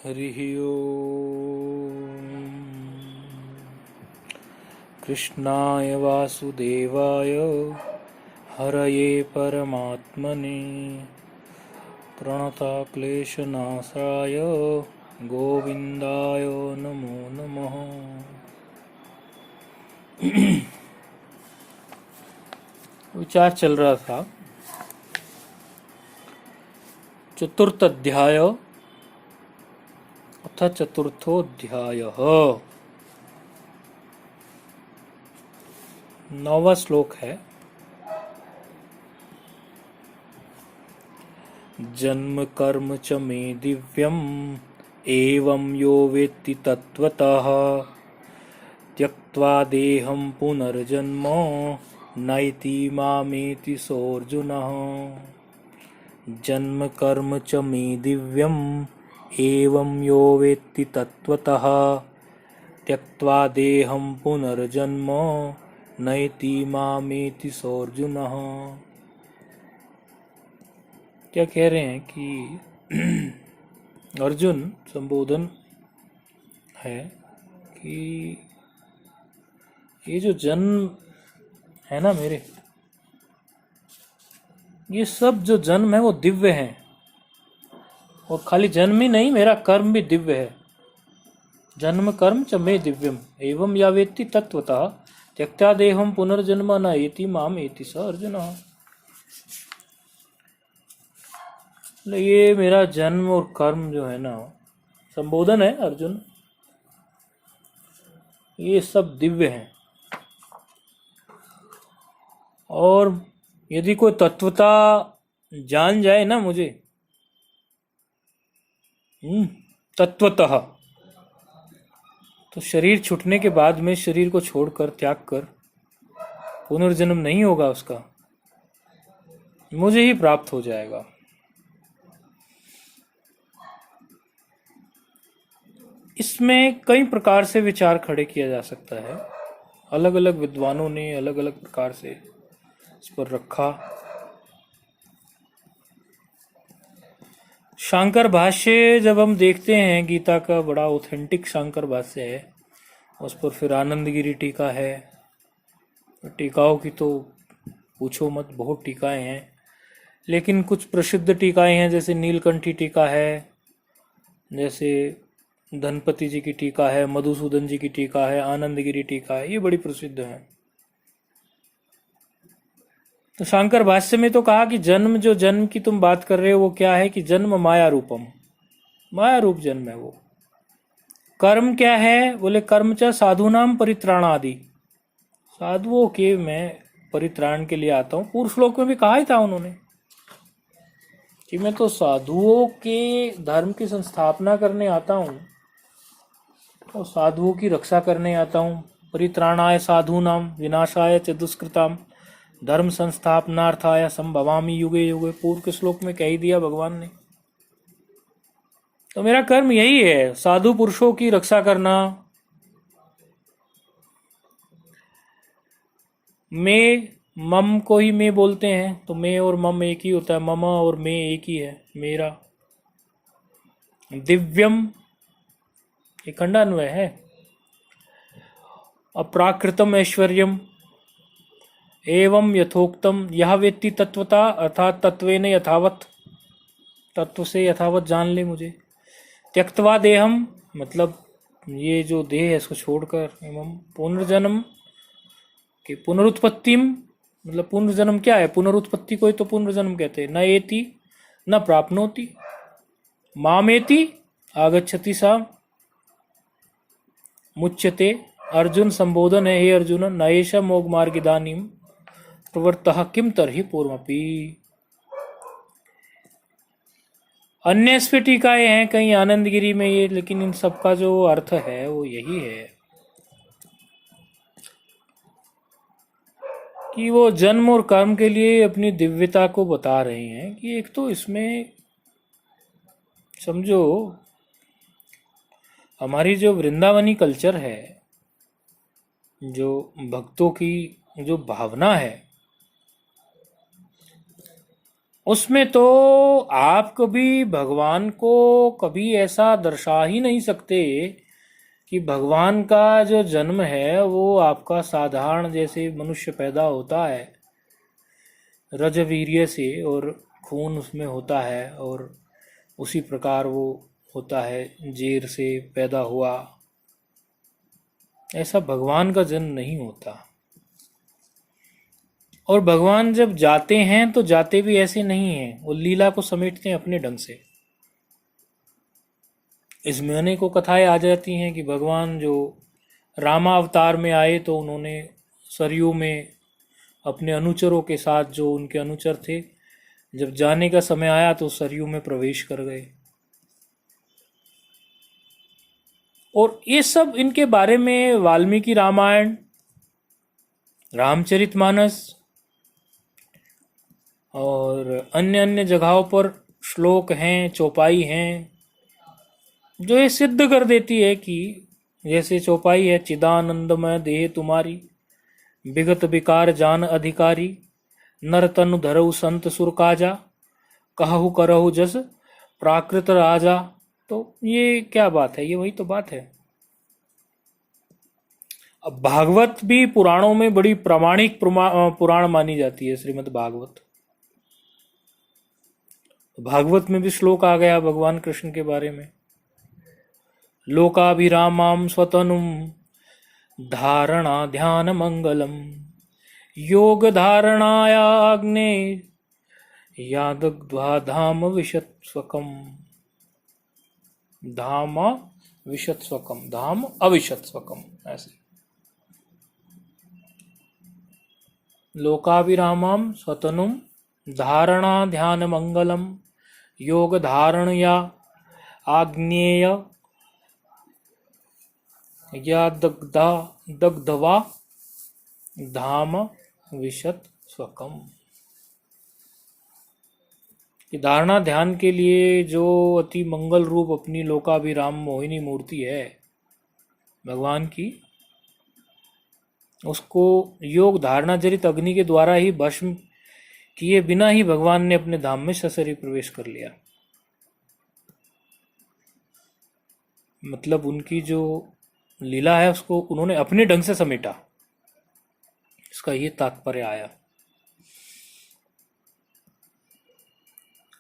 हरिः ओम्। कृष्णाय वासुदेवाय हरये परमात्मने प्रणतक्लेशनाशाय गोविन्दाय नमो नमः। विचार चल रहा था चतुर्थ अध्याय अथ चतुर्थोऽध्यायः। 9वां श्लोक है। जन्म कर्म च मे दिव्यम् एवं यो वेत्ति तत्त्वतः त्यक्त्वा देहं पुनर्जन्म नैति मामेति सोऽर्जुनः। जन्म कर्म च मे दिव्यम् एवं यो वेत्ति तत्त्वतः त्यक्त्वा देहं पुनर्जन्म नैति मामेति सोऽर्जुनः। क्या कह रहे हैं कि अर्जुन संबोधन है कि ये जो जन्म है ना मेरे, ये सब जो जन्म है वो दिव्य है। और खाली जन्म ही नहीं, मेरा कर्म भी दिव्य है। जन्म कर्म च मे दिव्यम एवं यावेत्ति तत्वतः त्यक्त्वा देहं पुनर्जन्म न एति माम एति स अर्जुन। ये मेरा जन्म और कर्म जो है ना, संबोधन है अर्जुन, ये सब दिव्य हैं। और यदि कोई तत्वता जान जाए ना मुझे तत्वतः, तो शरीर छूटने के बाद में शरीर को छोड़कर त्याग कर पुनर्जन्म नहीं होगा उसका, मुझे ही प्राप्त हो जाएगा। इसमें कई प्रकार से विचार खड़े किया जा सकता है। अलग अलग विद्वानों ने अलग अलग प्रकार से इस पर रखा। शांकर भाष्य जब हम देखते हैं, गीता का बड़ा ऑथेंटिक शांकर भाष्य है, उस पर फिर आनंदगिरी टीका है। टीकाओं की तो पूछो मत, बहुत टीकाएं हैं। लेकिन कुछ प्रसिद्ध टीकाएं हैं, जैसे नीलकंठी टीका है, जैसे धनपति जी की टीका है, मधुसूदन जी की टीका है, आनंदगिरी टीका है, ये बड़ी प्रसिद्ध है। तो शांकर भाष्य में तो कहा कि जन्म, जो जन्म की तुम बात कर रहे हो वो क्या है कि जन्म माया रूपम, माया रूप जन्म है वो। कर्म क्या है, बोले कर्म च साधुनाम परित्राण आदि, साधुओं के मैं परित्राण के लिए आता हूँ। पूर्व श्लोक में भी कहा ही था उन्होंने कि मैं तो साधुओं के धर्म की संस्थापना करने आता हूँ और साधुओं की रक्षा करने आता हूँ। परित्राणाय साधूनाम विनाशाय च दुष्कृताम धर्म संस्थापनार्थाय संभवामि युगे युगे, पूर्व के श्लोक में कह ही दिया भगवान ने। तो मेरा कर्म यही है, साधु पुरुषों की रक्षा करना। मैं मम को ही मैं बोलते हैं, तो मैं और मम एक ही होता है, मम और मैं एक ही है, मेरा। दिव्यम ये खंडान्वय है। अप्राकृतम ऐश्वर्यम एवं यथोक्तम यह वेत्ति तत्वता, अर्थात तत्वेन यथावत, तत्व से यथावत जान ले मुझे। त्यक्त्वा देहम मतलब ये जो देह है इसको छोड़कर, एवं पुनर्जन्म कि पुनरुत्पत्तिम मतलब पुनर्जन्म क्या है, पुनरुत्पत्ति को ही तो पुनर्जन्म कहते हैं। न एति न प्राप्नोति मामेति आगच्छति सा मुच्यते। अर्जुन संबोधन है, हे अर्जुन न एषा मोग मार्ग इदानीम प्रवृत्तः किम तर्हि पूर्वमपि। अन्य इस पे टीकाएं हैं कहीं आनंदगिरी में ये, लेकिन इन सबका जो अर्थ है वो यही है कि वो जन्म और कर्म के लिए अपनी दिव्यता को बता रहे हैं कि एक तो इसमें समझो हमारी जो वृंदावनी कल्चर है, जो भक्तों की जो भावना है, उसमें तो आप कभी भगवान को कभी ऐसा दर्शा ही नहीं सकते कि भगवान का जो जन्म है वो आपका साधारण जैसे मनुष्य पैदा होता है रजवीर्य से और खून उसमें होता है और उसी प्रकार वो होता है जेर से पैदा हुआ, ऐसा भगवान का जन्म नहीं होता। और भगवान जब जाते हैं तो जाते भी ऐसे नहीं हैं, वो लीला को समेटते हैं अपने ढंग से। इसमें अनेकों कथाएं आ जाती हैं कि भगवान जो रामावतार में आए तो उन्होंने सरयू में अपने अनुचरों के साथ, जो उनके अनुचर थे, जब जाने का समय आया तो सरयू में प्रवेश कर गए। और ये सब इनके बारे में वाल्मीकि रामायण, रामचरितमानस और अन्य अन्य जगहों पर श्लोक हैं, चौपाई हैं, जो ये सिद्ध कर देती है कि जैसे चौपाई है, चिदानंदमय देह तुम्हारी, विगत विकार जान अधिकारी, नर तनु धरऊ संत सुर काजा, कहु करहु जस प्राकृत राजा। तो ये क्या बात है, ये वही तो बात है। अब भागवत भी पुराणों में बड़ी प्रामाणिक पुराण मानी जाती है, श्रीमद् भागवत। भागवत में भी श्लोक आ गया भगवान कृष्ण के बारे में, लोकाभिरामां स्वतनुम धारणा ध्यान मंगलम, योग धारणायाग्ने यादग्ध्वा धाम विशत्स्वकम, धाम विशत्स्वकम, धाम अविशत्स्वकम, ऐसे। लोकाभिरामं स्वतनुम धारणा ध्यान मंगलम, योग धारणया आग्नेय या दग्धवा धाम विशत स्वकम। ये धारणा ध्यान के लिए जो अति मंगल रूप अपनी लोकाभिराम मोहिनी मूर्ति है भगवान की, उसको योग धारणा जनित अग्नि के द्वारा ही भस्म किए बिना ही भगवान ने अपने धाम में सशरीर प्रवेश कर लिया। मतलब उनकी जो लीला है उसको उन्होंने अपने ढंग से समेटा, इसका ये तात्पर्य आया।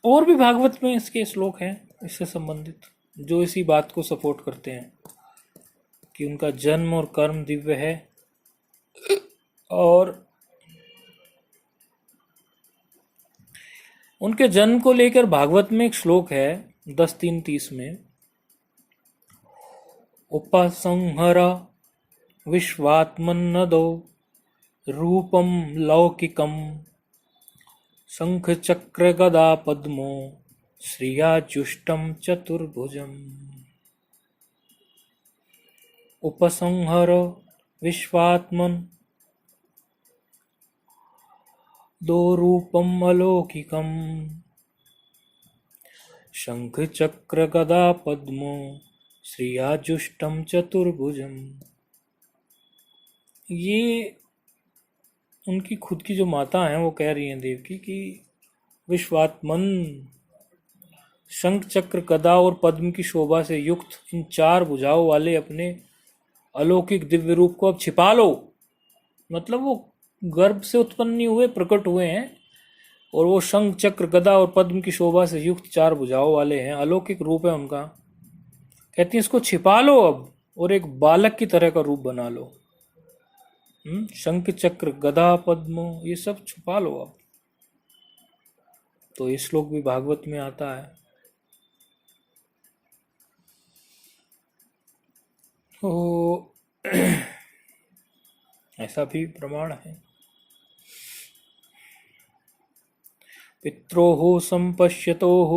और भी भागवत में इसके श्लोक हैं इससे संबंधित, जो इसी बात को सपोर्ट करते हैं कि उनका जन्म और कर्म दिव्य है। और उनके जन्म को लेकर भागवत में एक श्लोक है 10:3-30 में, उपसंहर विश्वात्मन्नदो रूपम लौकिकम, शंख चक्र गदा पद्मो श्रियाजुष्टम चतुर्भुजम। उपसंहर विश्वात्मन दो रूपम अलौकिकम, शंख चक्र गदा पद्मो श्रियाजुष्टम चतुर्भुजम। ये उनकी खुद की जो माता हैं वो कह रही हैं देवकी कि विश्वात्मन, शंख चक्र गदा और पद्म की शोभा से युक्त इन 4 भुजाओं वाले अपने अलौकिक दिव्य रूप को अब छिपा लो। मतलब वो गर्भ से उत्पन्न नहीं हुए, प्रकट हुए हैं, और वो शंख चक्र गदा और पद्म की शोभा से युक्त 4 भुजाओं वाले हैं, अलौकिक रूप है उनका। कहती है इसको छिपा लो अब और एक बालक की तरह का रूप बना लो। शंख चक्र गदा पद्म ये सब छुपा लो अब। तो ये श्लोक भी भागवत में आता है। तो ऐसा भी प्रमाण है। पित्रोः संपश्यतोः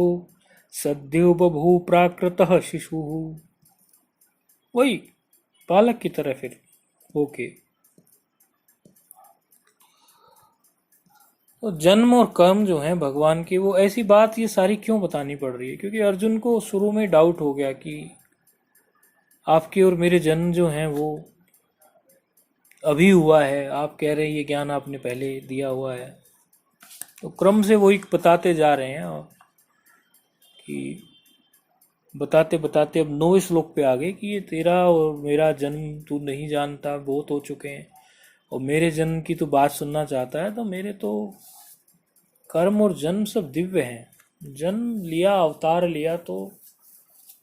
सद्यो बभू प्राकृतः शिशुः, वही बालक की तरह फिर ओके। तो जन्म और कर्म जो है भगवान की, वो ऐसी बात ये सारी क्यों बतानी पड़ रही है? क्योंकि अर्जुन को शुरू में डाउट हो गया कि आपके और मेरे जन्म जो हैं वो अभी हुआ है, आप कह रहे हैं ये ज्ञान आपने पहले दिया हुआ है। तो क्रम से वही बताते जा रहे हैं कि बताते बताते अब 9वें श्लोक पे आ गए कि ये तेरा और मेरा जन्म तू नहीं जानता, बहुत हो चुके हैं, और मेरे जन्म की तू बात सुनना चाहता है। तो मेरे तो कर्म और जन्म सब दिव्य हैं। जन्म लिया, अवतार लिया तो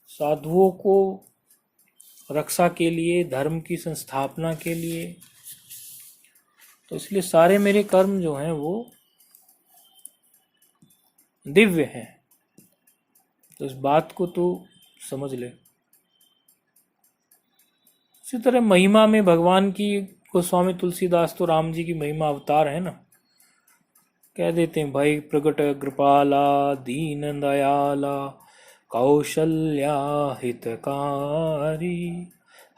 साधुओं को रक्षा के लिए, धर्म की संस्थापना के लिए, तो इसलिए सारे मेरे कर्म जो हैं वो दिव्य हैं। तो इस बात को तो समझ ले। इसी तरह महिमा में भगवान की, गोस्वामी तुलसीदास तो राम जी की महिमा अवतार है ना, कह देते हैं भाई प्रगट कृपाला दीन दयाला कौशल्या हितकारी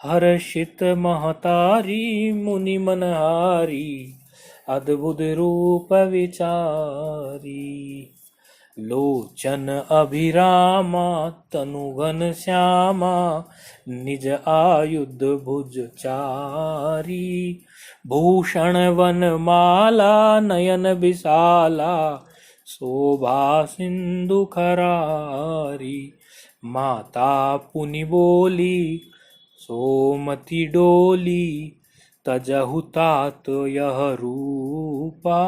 हर्षित महतारी मुनि मनहारी अद्भुत रूप विचारी लोचन अभिरामा तनुघन श्यामा निज आयुध भुज चारी भूषण वन माला नयन विशाला शोभा सिंधु खरारी माता पुनि बोली सोमति डोली तजहु तात यह रूपा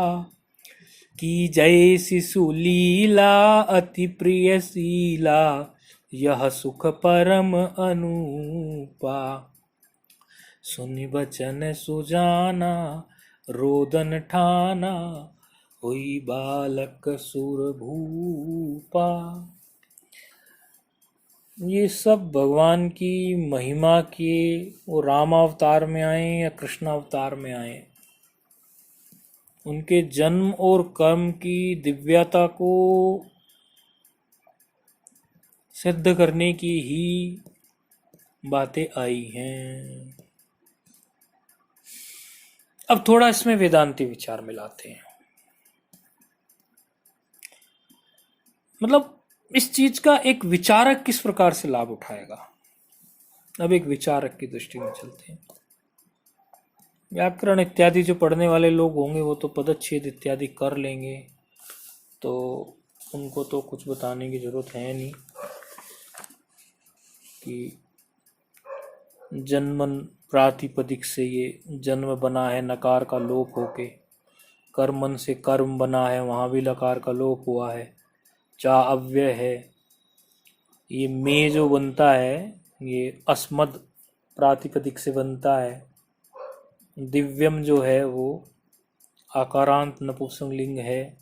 की जय शिशु लीला अति प्रिय शीला यह सुख परम अनुपा सुनि बचन सुजाना रोदन ठाना हुई बालक सुर भूपा। ये सब भगवान की महिमा के, वो राम अवतार में आए या कृष्ण अवतार में आए, उनके जन्म और कर्म की दिव्यता को सिद्ध करने की ही बातें आई हैं। अब थोड़ा इसमें वेदांती विचार मिलाते हैं। मतलब इस चीज का एक विचारक किस प्रकार से लाभ उठाएगा। अब एक विचारक की दृष्टि में चलते हैं। व्याकरण इत्यादि जो पढ़ने वाले लोग होंगे वो तो पदच्छेद इत्यादि कर लेंगे, तो उनको तो कुछ बताने की जरूरत है नहीं कि जन्मन प्रातिपदिक से ये जन्म बना है, नकार का लोप होके, कर्मन से कर्म बना है, वहाँ भी लकार का लोप हुआ है, चा अव्यय है, ये में जो बनता है ये अस्मद प्रातिपदिक से बनता है, दिव्यम जो है वो आकारांत नपुंसकलिंग है,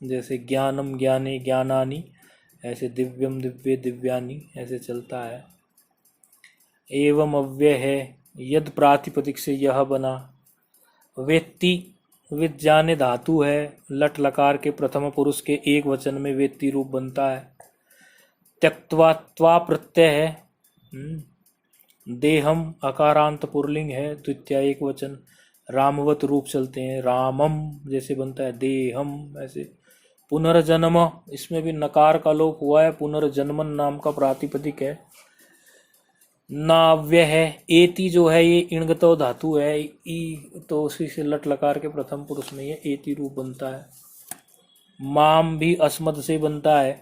जैसे ज्ञानम ज्ञाने ज्ञानानि, ऐसे दिव्यम दिव्य दिव्यानि ऐसे चलता है। एवं अव्यय है, यद प्रातिपदिक से यह बना, वेत्ति विद जाने धातु है, लट लकार के प्रथम पुरुष के एक वचन में वेत्ति रूप बनता है। त्यक्त्वा त्वा प्रत्यय है, देहम अकारांत पुरलिंग है, द्वितीय एक वचन, रामवत रूप चलते हैं, रामम जैसे बनता है, देहम ऐसे। पुनर्जन्म, इसमें भी नकार का लोप हुआ है, पुनर्जन्मन नाम का प्रातिपदिक है। नाव्य है, एति जो है ये इणगतो धातु है, ई तो उसी से लट लकार के प्रथम पुरुष में ये एति रूप बनता है। माम भी अस्मद से बनता है,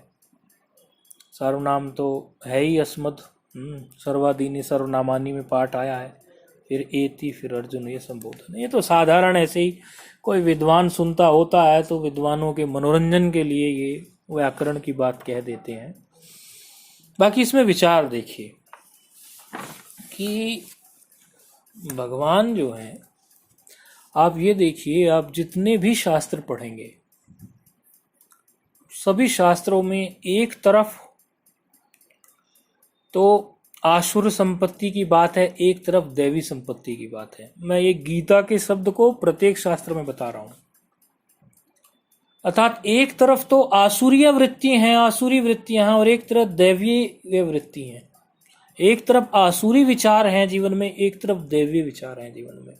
सर्वनाम तो है ही अस्मद, सर्वादीनी सर्वनामानी में पाठ आया है, फिर एति, फिर अर्जुन, ये संबोधन। ये तो साधारण ऐसे ही कोई विद्वान सुनता होता है तो विद्वानों के मनोरंजन के लिए ये व्याकरण की बात कह देते हैं। बाकी इसमें विचार देखिए कि भगवान जो हैं, आप ये देखिए, आप जितने भी शास्त्र पढ़ेंगे सभी शास्त्रों में एक तरफ तो आसुर संपत्ति की बात है, एक तरफ दैवी संपत्ति की बात है। मैं ये गीता के शब्द को प्रत्येक शास्त्र में बता रहा हूं। अर्थात एक तरफ तो आसुरीय वृत्ति हैं, आसुरी वृत्तियां हैं, और एक तरफ दैवीय वृत्ति हैं। एक तरफ आसुरी विचार हैं जीवन में, एक तरफ दैवीय विचार हैं जीवन में।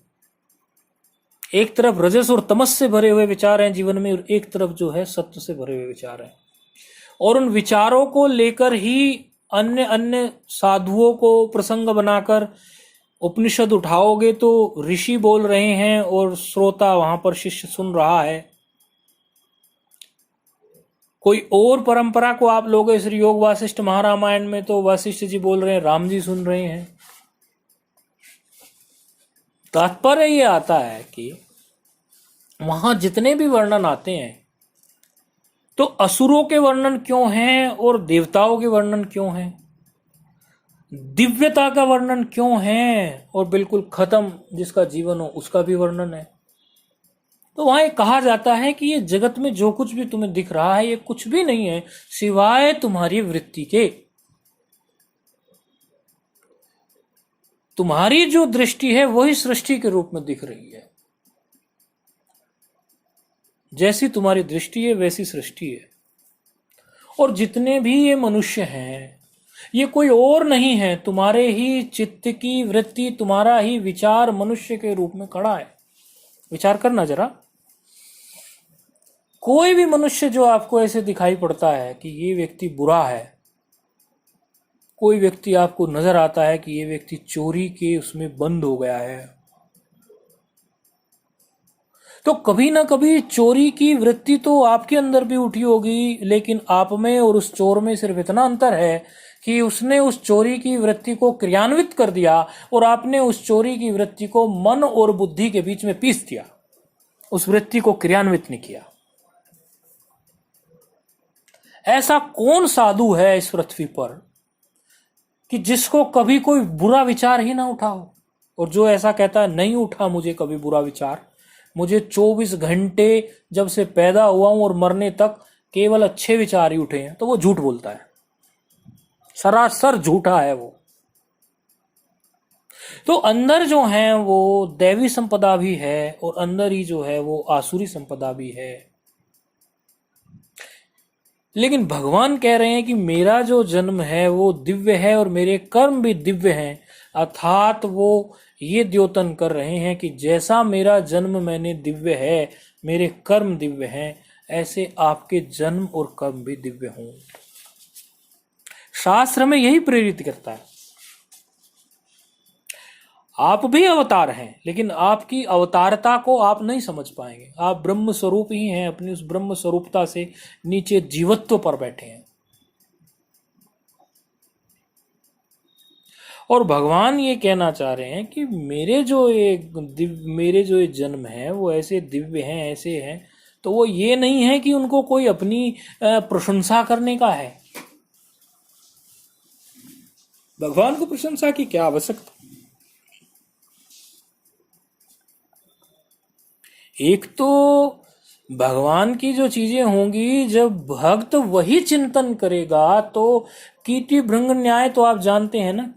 एक तरफ रजस और तमस से भरे हुए विचार हैं जीवन में, और एक तरफ जो है सत्य से भरे हुए विचार हैं। और उन विचारों को लेकर ही अन्य अन्य साधुओं को प्रसंग बनाकर उपनिषद उठाओगे तो ऋषि बोल रहे हैं और श्रोता वहां पर शिष्य सुन रहा है। कोई और परंपरा को आप लोग श्री योग वासिष्ठ महारामायण में तो वशिष्ठ जी बोल रहे हैं, राम जी सुन रहे हैं। तात्पर्य ये आता है कि वहां जितने भी वर्णन आते हैं तो असुरों के वर्णन क्यों हैं और देवताओं के वर्णन क्यों हैं, दिव्यता का वर्णन क्यों है और बिल्कुल खत्म जिसका जीवन हो उसका भी वर्णन है। तो वहां कहा जाता है कि ये जगत में जो कुछ भी तुम्हें दिख रहा है ये कुछ भी नहीं है सिवाय तुम्हारी वृत्ति के। तुम्हारी जो दृष्टि है वही सृष्टि के रूप में दिख रही है। जैसी तुम्हारी दृष्टि है वैसी सृष्टि है। और जितने भी ये मनुष्य हैं ये कोई और नहीं है, तुम्हारे ही चित्त की वृत्ति, तुम्हारा ही विचार मनुष्य के रूप में खड़ा है। विचार करना जरा, कोई भी मनुष्य जो आपको ऐसे दिखाई पड़ता है कि ये व्यक्ति बुरा है, कोई व्यक्ति आपको नजर आता है कि ये व्यक्ति चोरी के उसमें बंद हो गया है, तो कभी ना कभी चोरी की वृत्ति तो आपके अंदर भी उठी होगी, लेकिन आप में और उस चोर में सिर्फ इतना अंतर है कि उसने उस चोरी की वृत्ति को क्रियान्वित कर दिया और आपने उस चोरी की वृत्ति को मन और बुद्धि के बीच में पीस दिया, उस वृत्ति को क्रियान्वित नहीं किया। ऐसा कौन साधु है इस पृथ्वी पर कि जिसको कभी कोई बुरा विचार ही ना उठा हो? और जो ऐसा कहता है नहीं उठा मुझे कभी बुरा विचार, मुझे 24 घंटे जब से पैदा हुआ हूं और मरने तक केवल अच्छे विचार ही उठे हैं, तो वो झूठ बोलता है, सरासर झूठा है वो। तो अंदर जो है वो दैवी संपदा भी है और अंदर ही जो है वो आसुरी संपदा भी है। लेकिन भगवान कह रहे हैं कि मेरा जो जन्म है वो दिव्य है और मेरे कर्म भी दिव्य हैं, अर्थात वो ये द्योतन कर रहे हैं कि जैसा मेरा जन्म मैंने दिव्य है, मेरे कर्म दिव्य हैं, ऐसे आपके जन्म और कर्म भी दिव्य हों। शास्त्र में यही प्रेरित करता है। आप भी अवतार हैं, लेकिन आपकी अवतारता को आप नहीं समझ पाएंगे। आप ब्रह्म स्वरूप ही हैं, अपनी उस ब्रह्म स्वरूपता से नीचे जीवत्व पर बैठे हैं। और भगवान ये कहना चाह रहे हैं कि मेरे जो ये जन्म है वो ऐसे दिव्य हैं, ऐसे हैं, तो वो ये नहीं है कि उनको कोई अपनी प्रशंसा करने का है। भगवान को प्रशंसा की क्या आवश्यकता? एक तो भगवान की जो चीजें होंगी, जब भक्त वही चिंतन करेगा, तो कीटी भृंग न्याय तो आप जानते हैं ना,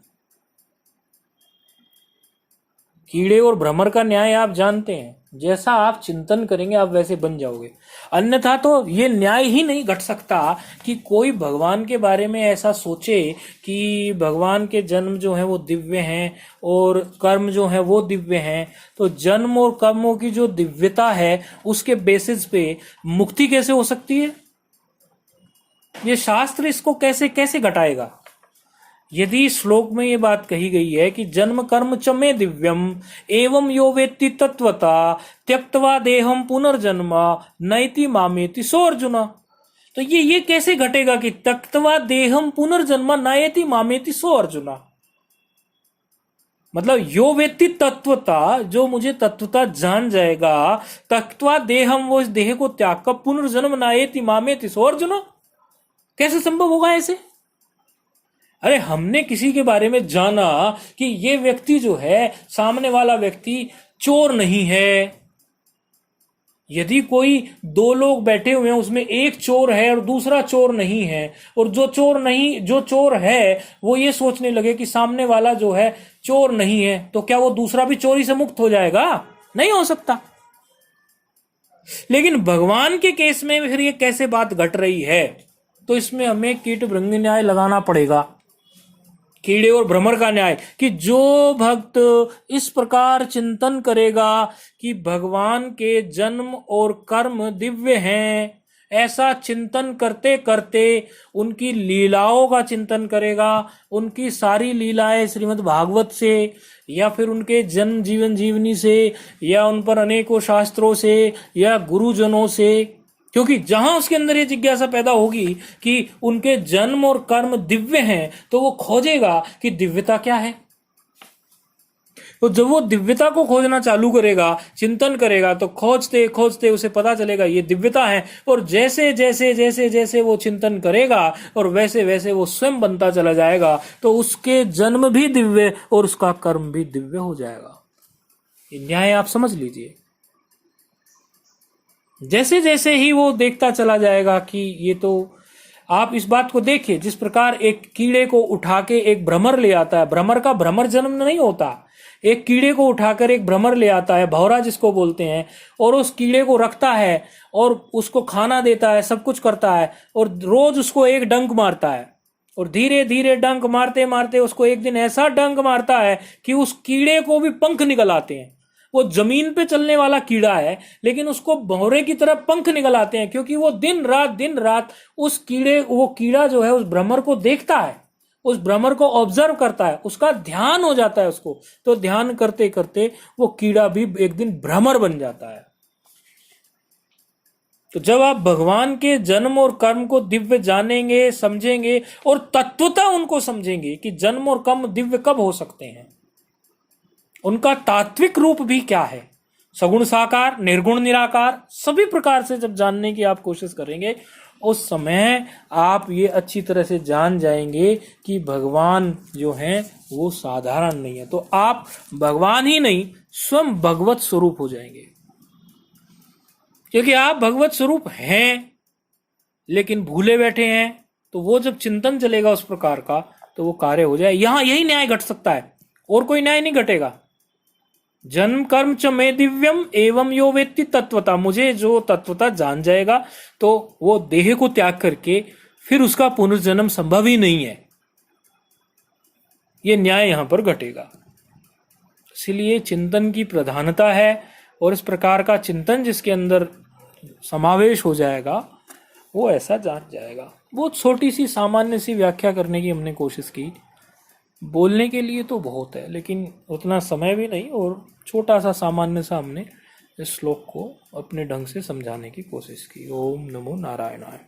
कीड़े और भ्रमर का न्याय आप जानते हैं। जैसा आप चिंतन करेंगे आप वैसे बन जाओगे, अन्यथा तो ये न्याय ही नहीं घट सकता कि कोई भगवान के बारे में ऐसा सोचे कि भगवान के जन्म जो है वो दिव्य हैं और कर्म जो है वो दिव्य हैं। तो जन्म और कर्मों की जो दिव्यता है उसके बेसिस पे मुक्ति कैसे हो सकती है? ये शास्त्र इसको कैसे कैसे घटाएगा? यदि श्लोक में ये बात कही गई है कि जन्म कर्म च मे दिव्यम एवं यो वेत्ति तत्वता त्यक्त्वा देहम पुनर्जन्म नैति मामेति सो अर्जुन, तो ये कैसे घटेगा कि त्यक्त्वा देहम पुनर्जन्म नयति मामेति सो अर्जुन? मतलब यो वेत्ति तत्वता, जो मुझे तत्वता जान जाएगा, त्यक्त्वा देहम, वो इस देह को त्याग कर पुनर्जन्म नयति मामेति सो अर्जुन, कैसे संभव होगा ऐसे? अरे हमने किसी के बारे में जाना कि ये व्यक्ति जो है, सामने वाला व्यक्ति चोर नहीं है। यदि कोई दो लोग बैठे हुए हैं, उसमें एक चोर है और दूसरा चोर नहीं है, और जो चोर है वो ये सोचने लगे कि सामने वाला जो है चोर नहीं है, तो क्या वो दूसरा भी चोरी से मुक्त हो जाएगा? नहीं हो सकता। लेकिन भगवान के केस में फिर ये कैसे बात घट रही है? तो इसमें हमें कीट भृंग न्याय लगाना पड़ेगा, कीड़े और भ्रमर का न्याय, कि जो भक्त इस प्रकार चिंतन करेगा कि भगवान के जन्म और कर्म दिव्य हैं, ऐसा चिंतन करते करते उनकी लीलाओं का चिंतन करेगा, उनकी सारी लीलाएं श्रीमद् भागवत से या फिर उनके जन्म जीवन जीवनी से या उन पर अनेकों शास्त्रों से या गुरुजनों से, क्योंकि जहां उसके अंदर ये जिज्ञासा पैदा होगी कि उनके जन्म और कर्म दिव्य हैं, तो वो खोजेगा कि दिव्यता क्या है। तो जब वो दिव्यता को खोजना चालू करेगा, चिंतन करेगा, तो खोजते खोजते उसे पता चलेगा ये दिव्यता है। और जैसे जैसे जैसे जैसे वो चिंतन करेगा और वैसे वैसे वो स्वयं बनता चला जाएगा, तो उसके जन्म भी दिव्य और उसका कर्म भी दिव्य हो जाएगा। ये न्याय आप समझ लीजिए। जैसे जैसे ही वो देखता चला जाएगा कि ये तो, आप इस बात को देखिए, जिस प्रकार एक कीड़े को उठा के एक भ्रमर ले आता है, भ्रमर का भ्रमर जन्म नहीं होता, एक कीड़े को उठाकर एक भ्रमर ले आता है, भौरा जिसको बोलते हैं, और उस कीड़े को रखता है और उसको खाना देता है, सब कुछ करता है, और रोज उसको एक डंक मारता है, और धीरे धीरे डंक मारते मारते उसको एक दिन ऐसा डंक मारता है कि उस कीड़े को भी पंख निकल आते हैं। वो जमीन पे चलने वाला कीड़ा है, लेकिन उसको भौरे की तरह पंख निकल आते हैं, क्योंकि वो दिन रात उस वो कीड़ा जो है उस भ्रमर को देखता है, उस भ्रमर को ऑब्जर्व करता है, उसका ध्यान हो जाता है उसको। तो ध्यान करते करते वो कीड़ा भी एक दिन भ्रमर बन जाता है। तो जब आप भगवान के जन्म और कर्म को दिव्य जानेंगे, समझेंगे और तत्वता उनको समझेंगे कि जन्म और कर्म दिव्य कब हो सकते हैं, उनका तात्विक रूप भी क्या है, सगुण साकार, निर्गुण निराकार, सभी प्रकार से जब जानने की आप कोशिश करेंगे, उस समय आप ये अच्छी तरह से जान जाएंगे कि भगवान जो हैं वो साधारण नहीं है। तो आप भगवान ही नहीं, स्वयं भगवत स्वरूप हो जाएंगे, क्योंकि आप भगवत स्वरूप हैं लेकिन भूले बैठे हैं। तो वो जब चिंतन चलेगा उस प्रकार का, तो वो कार्य हो जाए। यहां यही न्याय घट सकता है, और कोई न्याय नहीं घटेगा। जन्म कर्म च मे दिव्यम एवं यो वेत्ति तत्वता, मुझे जो तत्वता जान जाएगा, तो वो देह को त्याग करके फिर उसका पुनर्जन्म संभव ही नहीं है। ये न्याय यहां पर घटेगा। इसलिए चिंतन की प्रधानता है, और इस प्रकार का चिंतन जिसके अंदर समावेश हो जाएगा, वो ऐसा जान जाएगा। बहुत छोटी सी सामान्य सी व्याख्या करने की हमने कोशिश की। बोलने के लिए तो बहुत है, लेकिन उतना समय भी नहीं, और छोटा सा सामान्य सा हमने इस श्लोक को अपने ढंग से समझाने की कोशिश की। ओम नमो नारायणाय।